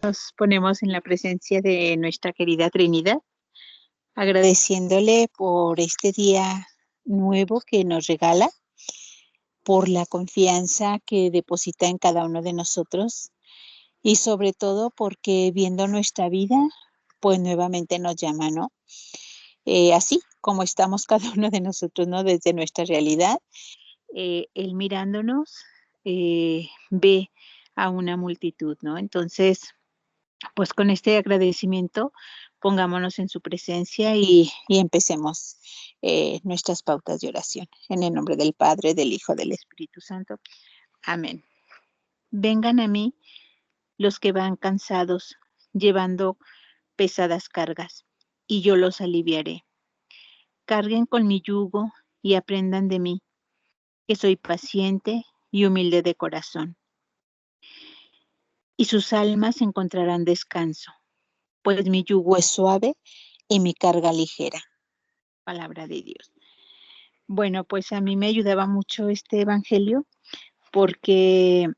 Nos ponemos en la presencia de nuestra querida Trinidad, agradeciéndole por este día nuevo que nos regala, por la confianza que deposita en cada uno de nosotros y sobre todo porque viendo nuestra vida, pues nuevamente nos llama, ¿no? Así como estamos cada uno de nosotros, ¿no? Desde nuestra realidad, Él mirándonos ve a una multitud, ¿no? Entonces, pues con este agradecimiento, pongámonos en su presencia y empecemos nuestras pautas de oración. En el nombre del Padre, del Hijo, del Espíritu Santo. Amén. Vengan a mí los que van cansados, llevando pesadas cargas, y yo los aliviaré. Carguen con mi yugo y aprendan de mí, que soy paciente y humilde de corazón, y sus almas encontrarán descanso, pues mi yugo es suave y mi carga ligera. Palabra de Dios. Bueno, pues a mí me ayudaba mucho este evangelio porque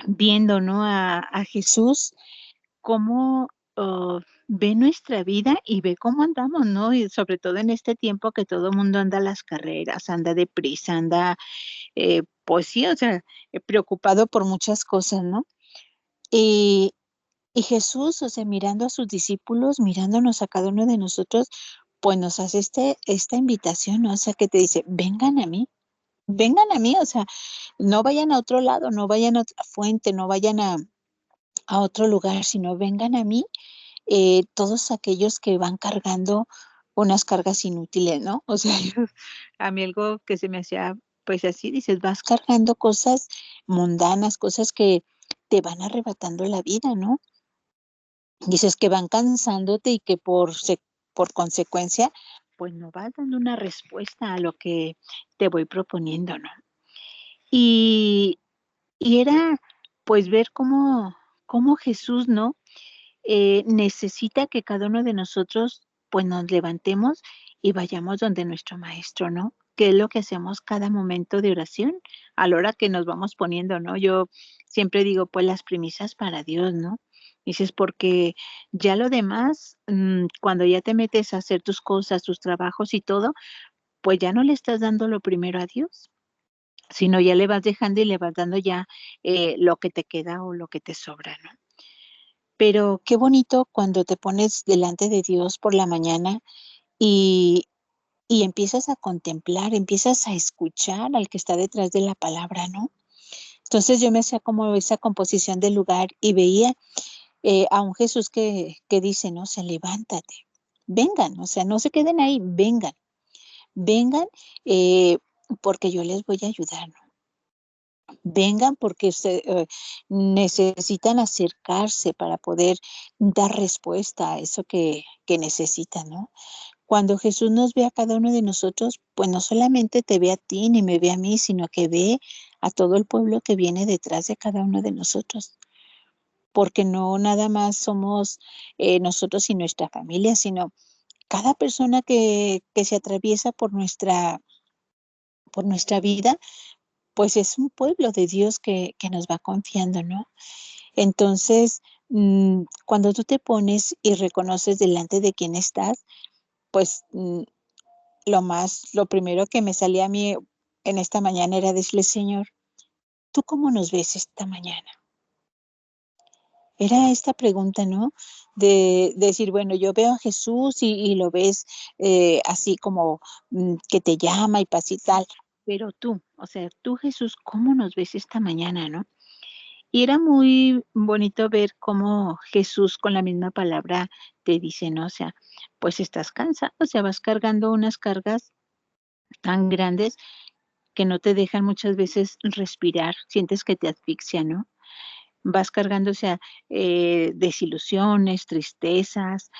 viendo, ¿no? A Jesús, cómo ve nuestra vida y ve cómo andamos, ¿no? Y sobre todo en este tiempo que todo el mundo anda a las carreras, anda deprisa, anda, pues sí, o sea, preocupado por muchas cosas, ¿no? Y, y Jesús, o sea, mirando a sus discípulos, mirándonos a cada uno de nosotros, pues nos hace esta invitación, ¿no? O sea, que te dice, vengan a mí, o sea, no vayan a otro lado, no vayan a otra fuente, no vayan a otro lugar, sino vengan a mí, todos aquellos que van cargando unas cargas inútiles, ¿no? O sea, a mí algo que se me hacía, pues así, dices, vas cargando cosas mundanas, cosas que te van arrebatando la vida, ¿no? Dices que van cansándote y que por consecuencia, pues no vas dando una respuesta a lo que te voy proponiendo, ¿no? Y, y era pues ver cómo Jesús, ¿no? Necesita que cada uno de nosotros pues nos levantemos y vayamos donde nuestro maestro, ¿no? Que es lo que hacemos cada momento de oración, a la hora que nos vamos poniendo, ¿no? Yo siempre digo, pues las premisas para Dios, ¿no? Dices, porque ya lo demás, cuando ya te metes a hacer tus cosas, tus trabajos y todo, pues ya no le estás dando lo primero a Dios, sino ya le vas dejando y le vas dando ya lo que te queda o lo que te sobra, ¿no? Pero qué bonito cuando te pones delante de Dios por la mañana y, y empiezas a contemplar, empiezas a escuchar al que está detrás de la palabra, ¿no? Entonces yo me hacía como esa composición del lugar y veía a un Jesús que dice, no, se levántate, vengan, o sea, no se queden ahí, vengan, eh, porque yo les voy a ayudar, ¿no? Vengan porque necesitan acercarse para poder dar respuesta a eso que necesitan, ¿no? Cuando Jesús nos ve a cada uno de nosotros, pues no solamente te ve a ti ni me ve a mí, sino que ve a todo el pueblo que viene detrás de cada uno de nosotros, porque no nada más somos nosotros y nuestra familia, sino cada persona que se atraviesa por nuestra vida, pues es un pueblo de Dios que nos va confiando, ¿no? Entonces, cuando tú te pones y reconoces delante de quién estás, pues lo primero que me salía a mí en esta mañana era decirle, Señor, ¿tú cómo nos ves esta mañana? Era esta pregunta, ¿no? De decir, bueno, yo veo a Jesús y lo ves así como que te llama y paz y tal, pero tú, o sea, tú Jesús, ¿cómo nos ves esta mañana, no? Y era muy bonito ver cómo Jesús con la misma palabra te dice, ¿no? O sea, pues estás cansado, o sea, vas cargando unas cargas tan grandes que no te dejan muchas veces respirar, sientes que te asfixia, ¿no? Vas cargando, o sea, desilusiones, tristezas,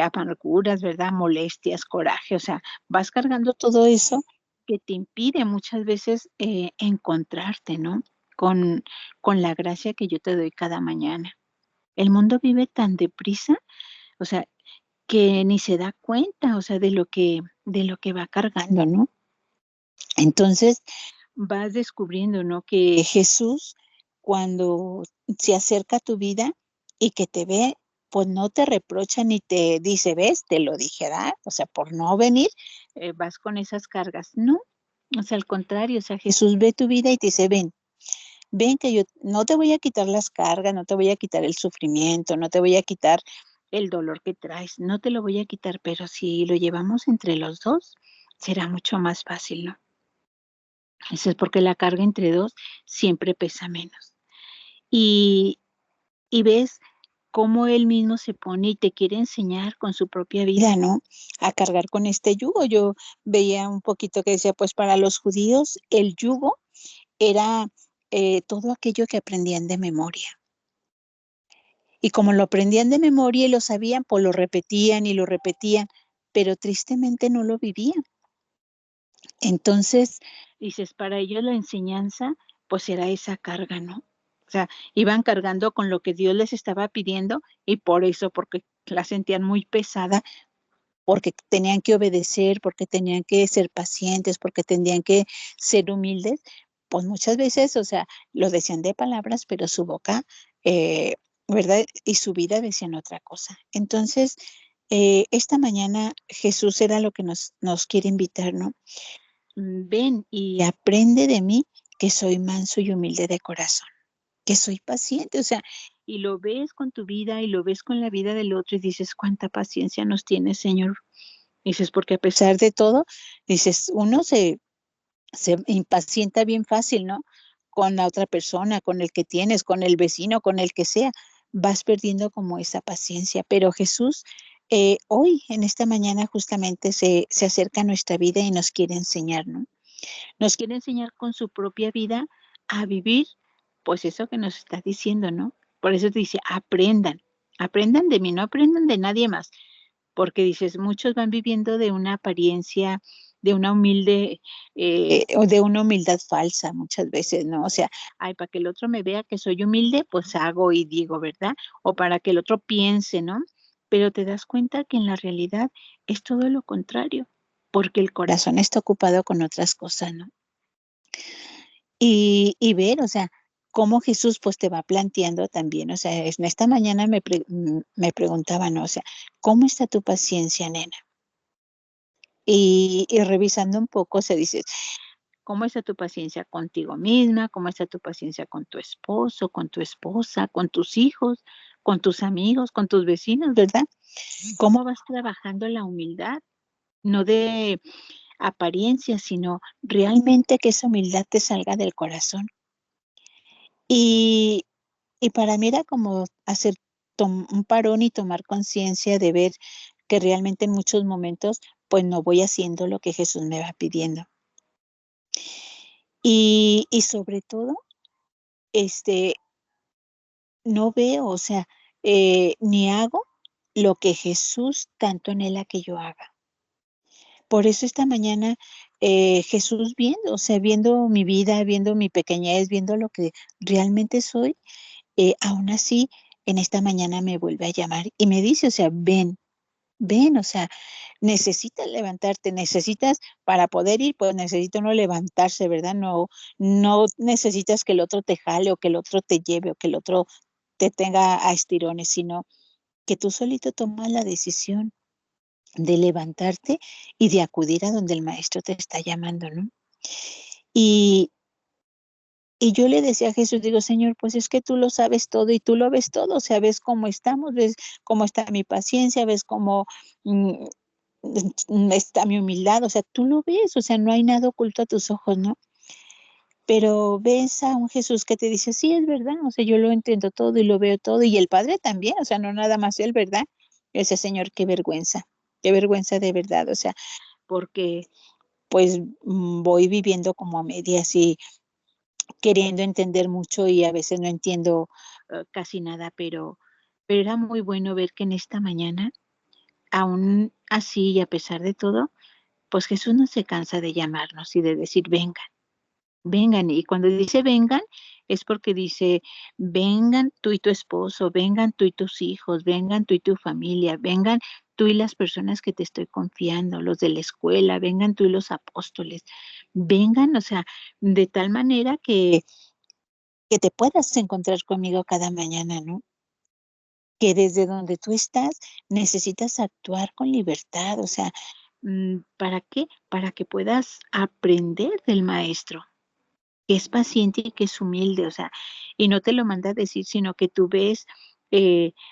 amarguras, ¿verdad? Molestias, coraje, o sea, vas cargando todo eso que te impide muchas veces encontrarte, ¿no? Con, con la gracia que yo te doy cada mañana. El mundo vive tan deprisa, o sea, que ni se da cuenta, o sea, de lo que va cargando, ¿no? Entonces, vas descubriendo, ¿no? Que Jesús, cuando se acerca a tu vida, y que te ve, pues no te reprocha ni te dice, ves, te lo dije, ¿verdad? O sea, por no venir, vas con esas cargas. No, o sea, al contrario, o sea, Jesús ve tu vida y te dice, ven, ven que yo no te voy a quitar las cargas, no te voy a quitar el sufrimiento, no te voy a quitar el dolor que traes, no te lo voy a quitar, pero si lo llevamos entre los dos, será mucho más fácil, ¿no? Eso es porque la carga entre dos siempre pesa menos. Y, y ves cómo él mismo se pone y te quiere enseñar con su propia vida, ¿no? A cargar con este yugo. Yo veía un poquito que decía, pues para los judíos el yugo era todo aquello que aprendían de memoria. Y como lo aprendían de memoria y lo sabían, pues lo repetían, pero tristemente no lo vivían. Entonces, dices, para ellos la enseñanza, pues era esa carga, ¿no? O sea, iban cargando con lo que Dios les estaba pidiendo y por eso, porque la sentían muy pesada, porque tenían que obedecer, porque tenían que ser pacientes, porque tenían que ser humildes, pues muchas veces, o sea, lo decían de palabras, pero su boca, ¿verdad? Y su vida decían otra cosa. Entonces, esta mañana Jesús era lo que nos quiere invitar, ¿no? Ven y aprende de mí que soy manso y humilde de corazón, que soy paciente, o sea, y lo ves con tu vida y lo ves con la vida del otro y dices, cuánta paciencia nos tiene, Señor. Dices, porque a pesar de todo, dices, uno se impacienta bien fácil, ¿no? Con la otra persona, con el que tienes, con el vecino, con el que sea, vas perdiendo como esa paciencia. Pero Jesús, hoy, en esta mañana, justamente se acerca a nuestra vida y nos quiere enseñar, ¿no? Nos quiere enseñar con su propia vida a vivir, pues eso que nos está diciendo, ¿no? Por eso te dice, aprendan, aprendan de mí, no aprendan de nadie más, porque dices, muchos van viviendo de una apariencia, de una humilde, o de una humildad falsa muchas veces, ¿no? O sea, ay, para que el otro me vea que soy humilde, pues hago y digo, ¿verdad? O para que el otro piense, ¿no? Pero te das cuenta que en la realidad es todo lo contrario, porque el corazón está ocupado con otras cosas, ¿no? Y ver, o sea, cómo Jesús pues te va planteando también, o sea, en esta mañana me preguntaba, ¿no? O sea, ¿cómo está tu paciencia, nena? Y revisando un poco se dice, ¿cómo está tu paciencia contigo misma? ¿Cómo está tu paciencia con tu esposo, con tu esposa, con tus hijos, con tus amigos, con tus vecinos, verdad? ¿Cómo vas trabajando la humildad? No de apariencia, sino realmente que esa humildad te salga del corazón. Y, y para mí era como hacer un parón y tomar conciencia de ver que realmente en muchos momentos pues no voy haciendo lo que Jesús me va pidiendo. Y sobre todo, este, no veo, o sea, ni hago lo que Jesús tanto anhela que yo haga. Por eso esta mañana Jesús viendo, o sea, viendo mi vida, viendo mi pequeñez, viendo lo que realmente soy, aún así en esta mañana me vuelve a llamar y me dice, o sea, ven, ven, o sea, necesitas levantarte, necesitas para poder ir, pues necesita uno levantarse, ¿verdad? No, no necesitas que el otro te jale o que el otro te lleve o que el otro te tenga a estirones, sino que tú solito tomas la decisión de levantarte y de acudir a donde el maestro te está llamando, ¿no? Y, y yo le decía a Jesús, digo, Señor, pues es que tú lo sabes todo y tú lo ves todo, o sea, ves cómo estamos, ves cómo está mi paciencia, ves cómo mm, está mi humildad, o sea, tú lo ves, o sea, no hay nada oculto a tus ojos, ¿no? Pero ves a un Jesús que te dice, sí, es verdad, o sea, yo lo entiendo todo y lo veo todo, y el Padre también, o sea, no nada más él, ¿verdad? Ese Señor, qué vergüenza de verdad, o sea, porque pues voy viviendo como a medias y queriendo entender mucho y a veces no entiendo casi nada, pero era muy bueno ver que en esta mañana, aún así y a pesar de todo, pues Jesús no se cansa de llamarnos y de decir, vengan, vengan. Y cuando dice vengan, es porque dice, vengan tú y tu esposo, vengan tú y tus hijos, vengan tú y tu familia, vengan tú y las personas que te estoy confiando, los de la escuela, vengan tú y los apóstoles, vengan, o sea, de tal manera que te puedas encontrar conmigo cada mañana, ¿no? que desde donde tú estás necesitas actuar con libertad, o sea, ¿para qué? Para que puedas aprender del maestro, que es paciente y que es humilde, o sea, y no te lo manda a decir, sino que tú ves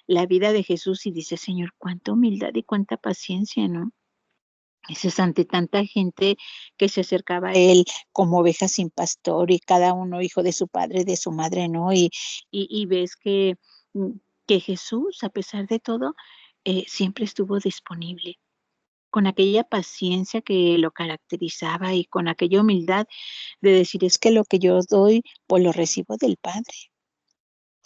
la vida de Jesús y dices, Señor, cuánta humildad y cuánta paciencia, ¿no? Dices, ante tanta gente que se acercaba a él como ovejas sin pastor y cada uno hijo de su padre y de su madre, ¿no? Y ves mm, que Jesús, a pesar de todo, siempre estuvo disponible, con aquella paciencia que lo caracterizaba y con aquella humildad de decir, es que lo que yo doy, pues lo recibo del Padre.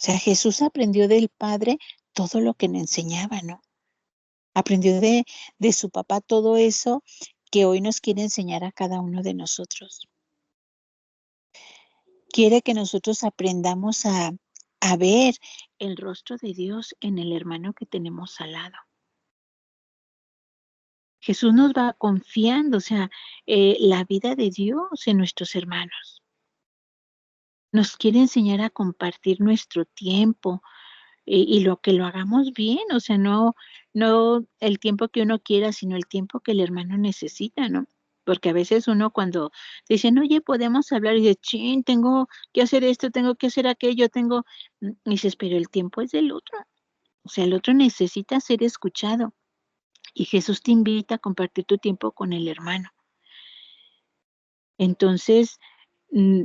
O sea, Jesús aprendió del Padre todo lo que le enseñaba, ¿no? Aprendió de su papá todo eso que hoy nos quiere enseñar a cada uno de nosotros. Quiere que nosotros aprendamos a ver el rostro de Dios en el hermano que tenemos al lado. Jesús nos va confiando, o sea, la vida de Dios en nuestros hermanos. Nos quiere enseñar a compartir nuestro tiempo, y lo que lo hagamos bien, o sea, no el tiempo que uno quiera, sino el tiempo que el hermano necesita, ¿no? Porque a veces uno cuando dicen: "Oye, podemos hablar", y dice: "Chin, tengo que hacer esto, tengo que hacer aquello, tengo", y dices: "Pero el tiempo es del otro". O sea, el otro necesita ser escuchado, y Jesús te invita a compartir tu tiempo con el hermano. Entonces, mm,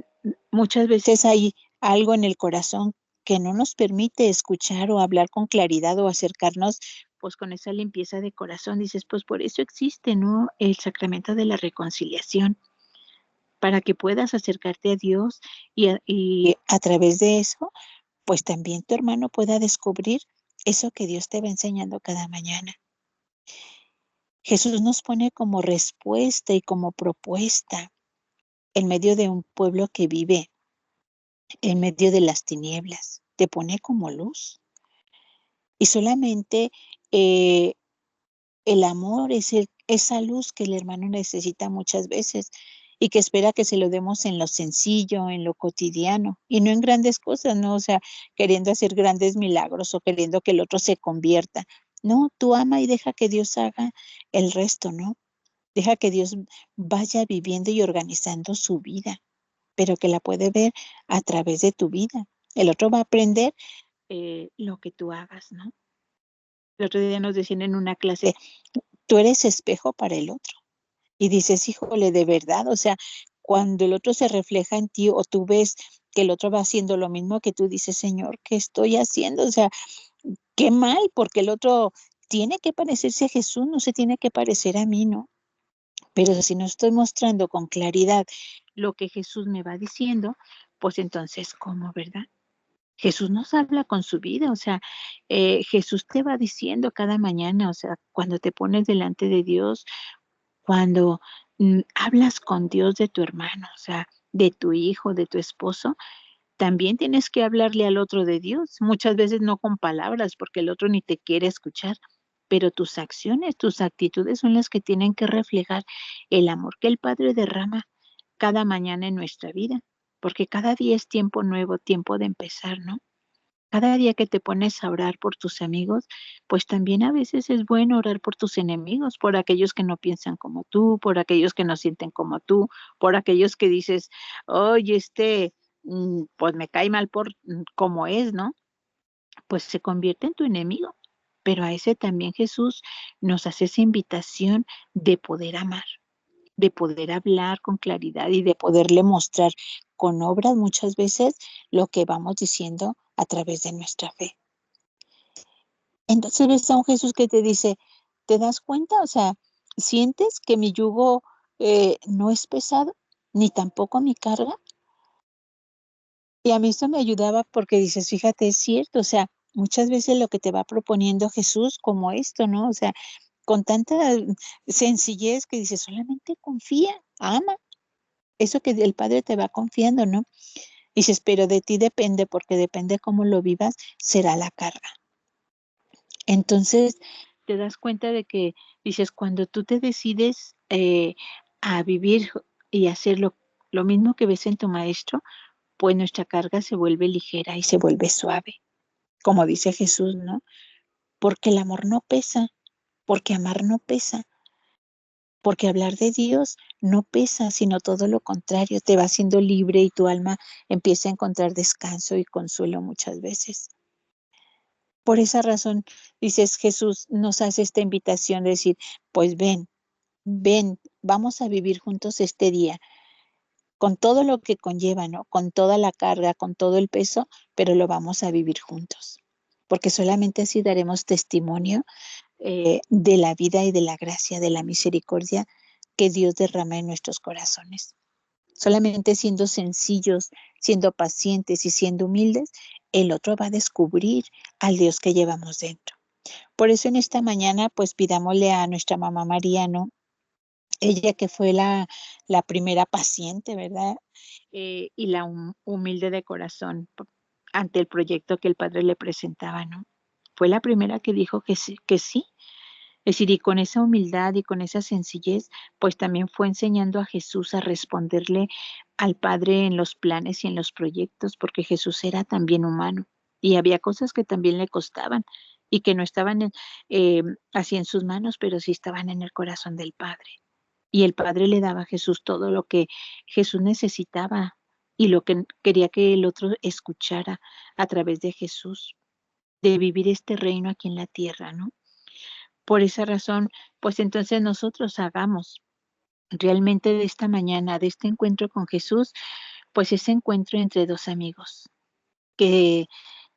muchas veces hay algo en el corazón que no nos permite escuchar o hablar con claridad o acercarnos, pues, con esa limpieza de corazón. Dices, pues, por eso existe, ¿no?, el sacramento de la reconciliación, para que puedas acercarte a Dios y a través de eso, pues, también tu hermano pueda descubrir eso que Dios te va enseñando cada mañana. Jesús nos pone como respuesta y como propuesta en medio de un pueblo que vive en medio de las tinieblas, te pone como luz. Y solamente eh, el amor es esa luz que el hermano necesita muchas veces y que espera que se lo demos en lo sencillo, en lo cotidiano y no en grandes cosas, ¿no? O sea, queriendo hacer grandes milagros o queriendo que el otro se convierta. No, tú ama y deja que Dios haga el resto, ¿no? Deja que Dios vaya viviendo y organizando su vida, pero que la puede ver a través de tu vida. El otro va a aprender lo que tú hagas, ¿no? El otro día nos decían en una clase, tú eres espejo para el otro. Y dices, híjole, de verdad, o sea, cuando el otro se refleja en ti o tú ves que el otro va haciendo lo mismo que tú dices, Señor, ¿qué estoy haciendo? O sea, qué mal, porque el otro tiene que parecerse a Jesús, no se tiene que parecer a mí, ¿no? Pero si no estoy mostrando con claridad lo que Jesús me va diciendo, pues entonces, ¿cómo, verdad? Jesús nos habla con su vida, o sea, Jesús te va diciendo cada mañana, o sea, cuando te pones delante de Dios, cuando hablas con Dios de tu hermano, o sea, de tu hijo, de tu esposo, también tienes que hablarle al otro de Dios. Muchas veces no con palabras, porque el otro ni te quiere escuchar, pero tus acciones, tus actitudes son las que tienen que reflejar el amor que el Padre derrama cada mañana en nuestra vida, porque cada día es tiempo nuevo, tiempo de empezar, ¿no? Cada día que te pones a orar por tus amigos, pues también a veces es bueno orar por tus enemigos, por aquellos que no piensan como tú, por aquellos que no sienten como tú, por aquellos que dices, oye, pues me cae mal por cómo es, ¿no? Pues se convierte en tu enemigo. Pero a ese también Jesús nos hace esa invitación de poder amar, de poder hablar con claridad y de poderle mostrar con obras muchas veces lo que vamos diciendo a través de nuestra fe. Entonces ves a un Jesús que te dice, ¿te das cuenta? O sea, ¿sientes que mi yugo no es pesado, ni tampoco mi carga? Y a mí esto me ayudaba porque dices, fíjate, es cierto, o sea, muchas veces lo que te va proponiendo Jesús como esto, ¿no? O sea, con tanta sencillez que dices, solamente confía, ama, eso que el Padre te va confiando, ¿no? Dices, pero de ti depende, porque depende cómo lo vivas, será la carga. Entonces, te das cuenta de que dices, cuando tú te decides a vivir y hacer lo mismo que ves en tu maestro, pues nuestra carga se vuelve ligera y se vuelve suave, como dice Jesús, ¿no? porque el amor no pesa, porque amar no pesa, porque hablar de Dios no pesa, sino todo lo contrario, te va haciendo libre y tu alma empieza a encontrar descanso y consuelo muchas veces. Por esa razón, dices, Jesús nos hace esta invitación de decir, pues ven, ven, vamos a vivir juntos este día, con todo lo que conlleva, ¿no? Con toda la carga, con todo el peso, pero lo vamos a vivir juntos. Porque solamente así daremos testimonio de la vida y de la gracia, de la misericordia que Dios derrama en nuestros corazones. Solamente siendo sencillos, siendo pacientes y siendo humildes, el otro va a descubrir al Dios que llevamos dentro. Por eso en esta mañana, pues pidámosle a nuestra mamá María, ¿no? Ella que fue la primera paciente, ¿verdad? Y la humilde de corazón ante el proyecto que el Padre le presentaba, ¿no? Fue la primera que dijo que sí, que sí. Es decir, y con esa humildad y con esa sencillez, pues también fue enseñando a Jesús a responderle al Padre en los planes y en los proyectos, porque Jesús era también humano y había cosas que también le costaban y que no estaban eh, así en sus manos, pero sí estaban en el corazón del Padre. Y el Padre le daba a Jesús todo lo que Jesús necesitaba y lo que quería que el otro escuchara a través de Jesús, de vivir este reino aquí en la tierra, ¿no? Por esa razón, pues entonces nosotros hagamos realmente de esta mañana, de este encuentro con Jesús, pues ese encuentro entre dos amigos que,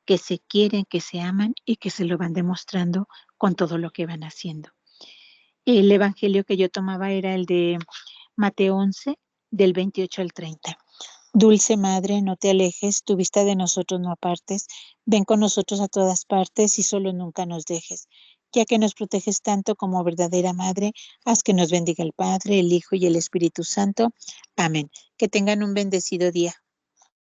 que se quieren, que se aman y que se lo van demostrando con todo lo que van haciendo. El evangelio que yo tomaba era el de Mateo 11, del 28 al 30. Dulce Madre, no te alejes, tu vista de nosotros no apartes, ven con nosotros a todas partes y solo nunca nos dejes. Ya que nos proteges tanto como verdadera Madre, haz que nos bendiga el Padre, el Hijo y el Espíritu Santo. Amén. Que tengan un bendecido día.